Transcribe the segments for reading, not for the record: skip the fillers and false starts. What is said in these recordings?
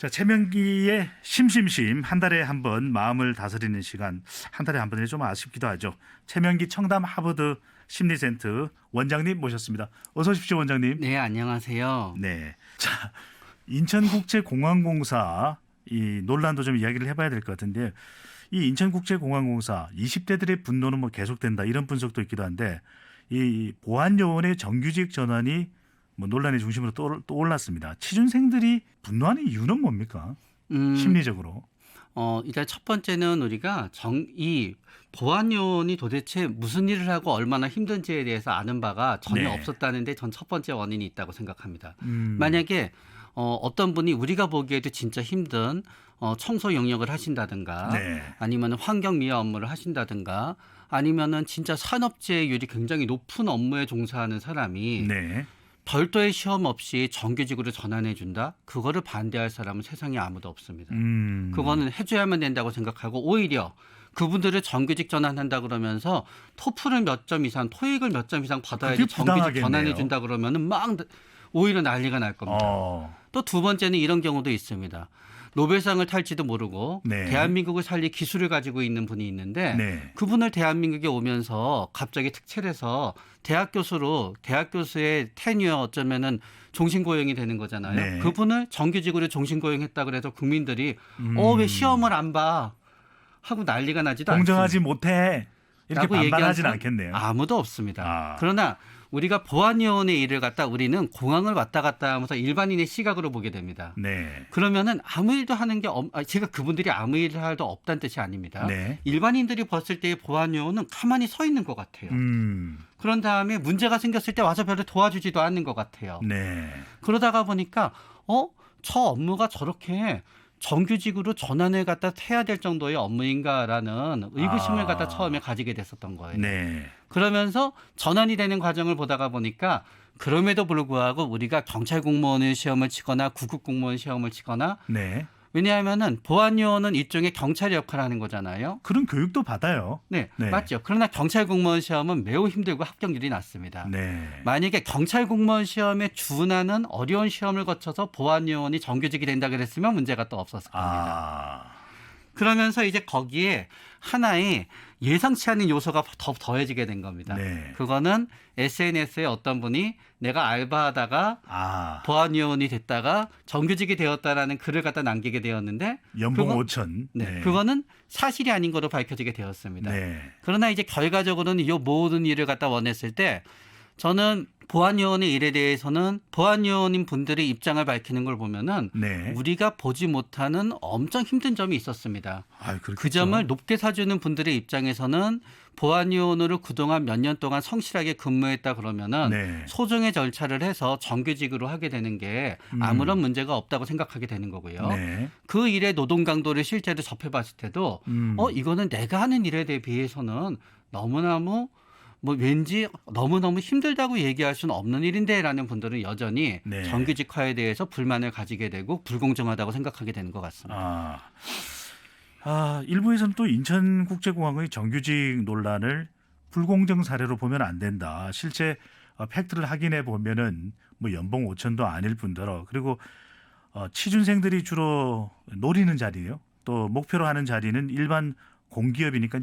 자, 최명기의 심심심 한 달에 한 번 마음을 다스리는 시간 한 달에 한 번이 좀 아쉽기도 하죠. 최명기 청담 하버드 심리센터 원장님 모셨습니다. 어서 오십시오, 원장님. 네, 안녕하세요. 네. 자, 인천국제공항공사 이 논란도 좀 이야기를 해봐야 될 것 같은데 이 인천국제공항공사 20대들의 분노는 뭐 계속된다 이런 분석도 있기도 한데 이 보안요원의 정규직 전환이 뭐 논란의 중심으로 또 올랐습니다. 취준생들이 분노하는 이유는 뭡니까? 심리적으로. 일단 첫 번째는 우리가 이 보안요원이 도대체 무슨 일을 하고 얼마나 힘든지에 대해서 아는 바가 전혀 네. 없었다는데 전 첫 번째 원인이 있다고 생각합니다. 음. 만약에 어떤 분이 우리가 보기에도 진짜 힘든 청소 영역을 하신다든가 네. 아니면 환경 미화 업무를 하신다든가 아니면은 진짜 산업재해율이 굉장히 높은 업무에 종사하는 사람이 네. 별도의 시험 없이 정규직으로 전환해 준다? 그거를 반대할 사람은 세상에 아무도 없습니다. 그거는 해줘야만 된다고 생각하고 오히려 그분들을 정규직 전환한다 그러면서 토플을 몇 점 이상, 토익을 몇 점 이상 받아야지 그게 정규직 부당하겠네요. 전환해 준다 그러면은 막 오히려 난리가 날 겁니다. 또 두 번째는 이런 경우도 있습니다. 노벨상을 탈지도 모르고 네. 대한민국을 살릴 기술을 가지고 있는 분이 있는데 네. 그분을 대한민국에 오면서 갑자기 특채를 해서 대학 교수의 테뉴어 어쩌면은 종신고용이 되는 거잖아요. 네. 그분을 정규직으로 종신고용했다 그래서 국민들이 왜 시험을 안 봐? 하고 난리가 나지도 공정하지 않습니다. 못해. 이렇게 라고 얘기하는 반발하진 사람 않겠네요. 아무도 없습니다. 아. 그러나 우리가 보안요원의 일을 갖다 우리는 공항을 왔다 갔다 하면서 일반인의 시각으로 보게 됩니다. 네. 그러면은 아무 일도 하는 게 제가 그분들이 아무 일을 할도 없다는 뜻이 아닙니다. 네. 일반인들이 봤을 때의 보안요원은 가만히 서 있는 것 같아요. 그런 다음에 문제가 생겼을 때 와서 별로 도와주지도 않는 것 같아요. 네. 그러다가 보니까 저 업무가 저렇게 정규직으로 전환을 갖다 해야 될 정도의 업무인가라는 의구심을 갖다 처음에 가지게 됐었던 거예요. 네. 그러면서 전환이 되는 과정을 보다가 보니까 그럼에도 불구하고 우리가 경찰 공무원의 시험을 치거나 구급 공무원 시험을 치거나 네. 왜냐하면은 보안요원은 일종의 경찰의 역할을 하는 거잖아요. 그런 교육도 받아요. 네, 네. 맞죠. 그러나 경찰 공무원 시험은 매우 힘들고 합격률이 낮습니다. 네. 만약에 경찰 공무원 시험에 준하는 어려운 시험을 거쳐서 보안요원이 정규직이 된다 그랬으면 문제가 또 없었을 겁니다. 그러면서 이제 거기에 하나의 예상치 않은 요소가 더해지게 된 겁니다. 네. 그거는 SNS에 어떤 분이 내가 알바하다가 보안요원이 됐다가 정규직이 되었다라는 글을 갖다 남기게 되었는데 연봉 5천. 네. 그거는 사실이 아닌 거로 밝혀지게 되었습니다. 네. 그러나 이제 결과적으로는 이 모든 일을 갖다 원했을 때 저는 보안요원의 일에 대해서는 보안요원인 분들의 입장을 밝히는 걸 보면은 네. 우리가 보지 못하는 엄청 힘든 점이 있었습니다. 그렇겠죠. 그 점을 높게 사주는 분들의 입장에서는 보안요원으로 그동안 몇 년 동안 성실하게 근무했다 그러면은 네. 소정의 절차를 해서 정규직으로 하게 되는 게 아무런 문제가 없다고 생각하게 되는 거고요. 네. 그 일의 노동 강도를 실제로 접해봤을 때도 이거는 내가 하는 일에 비해서는 너무너무 왠지 너무너무 힘들다고 얘기할 수는 없는 일인데라는 분들은 여전히 네. 정규직화에 대해서 불만을 가지게 되고 불공정하다고 생각하게 되는 것 같습니다. 일부에서는 또 인천국제공항의 정규직 논란을 불공정 사례로 보면 안 된다. 실제 팩트를 확인해 보면은 뭐 연봉 5천도 아닐 뿐더러 그리고 취준생들이 주로 노리는 자리예요. 또 목표로 하는 자리는 일반 공기업이니까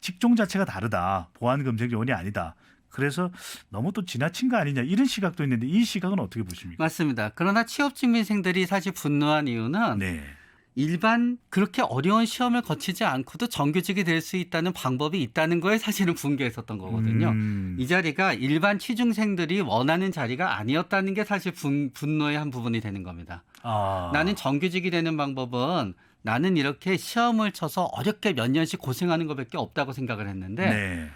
직종 자체가 다르다. 보안 검색 요원이 아니다. 그래서 너무 또 지나친 거 아니냐 이런 시각도 있는데 이 시각은 어떻게 보십니까? 맞습니다. 그러나 취업증명생들이 사실 분노한 이유는 네. 일반 그렇게 어려운 시험을 거치지 않고도 정규직이 될 수 있다는 방법이 있다는 거에 사실은 분개했었던 거거든요. 이 자리가 일반 취준생들이 원하는 자리가 아니었다는 게 사실 분노의 한 부분이 되는 겁니다. 나는 정규직이 되는 방법은 나는 이렇게 시험을 쳐서 어렵게 몇 년씩 고생하는 것밖에 없다고 생각을 했는데 네.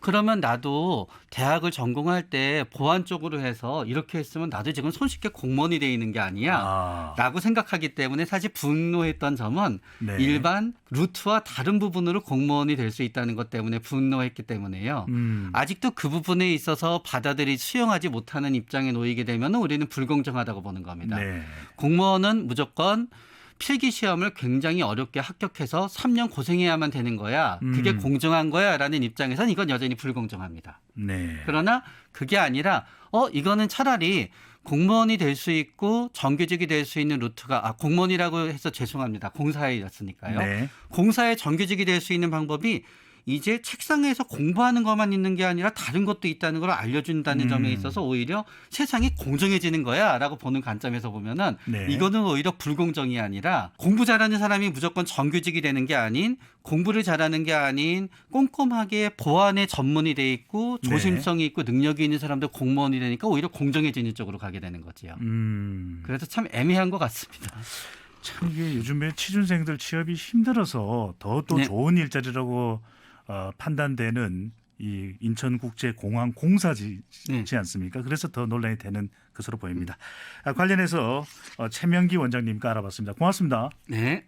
그러면 나도 대학을 전공할 때 보안 쪽으로 해서 이렇게 했으면 나도 지금 손쉽게 공무원이 돼 있는 게 아니야 라고 생각하기 때문에 사실 분노했던 점은 네. 일반 루트와 다른 부분으로 공무원이 될 수 있다는 것 때문에 분노했기 때문에요. 아직도 그 부분에 있어서 수용하지 못하는 입장에 놓이게 되면 우리는 불공정하다고 보는 겁니다. 네. 공무원은 무조건 필기 시험을 굉장히 어렵게 합격해서 3년 고생해야만 되는 거야. 그게 공정한 거야 라는 입장에서는 이건 여전히 불공정합니다. 네. 그러나 그게 아니라 이거는 차라리 공무원이 될 수 있고 정규직이 될 수 있는 루트가 공무원이라고 해서 죄송합니다. 공사였으니까요. 네. 공사의 정규직이 될 수 있는 방법이 이제 책상에서 공부하는 것만 있는 게 아니라 다른 것도 있다는 걸 알려준다는 점에 있어서 오히려 세상이 공정해지는 거야라고 보는 관점에서 보면은 네. 이거는 오히려 불공정이 아니라 공부 잘하는 사람이 무조건 정규직이 되는 게 아닌 공부를 잘하는 게 아닌 꼼꼼하게 보안에 전문이 돼 있고 조심성이 있고 능력이 있는 사람들 공무원이 되니까 오히려 공정해지는 쪽으로 가게 되는 거지요. 그래서 참 애매한 것 같습니다. 참 이게 요즘에 취준생들 취업이 힘들어서 더 또 네. 좋은 일자리라고 판단되는 이 인천국제공항 공사지 네. 않습니까? 그래서 더 논란이 되는 것으로 보입니다. 관련해서 최명기 원장님과 알아봤습니다. 고맙습니다. 네.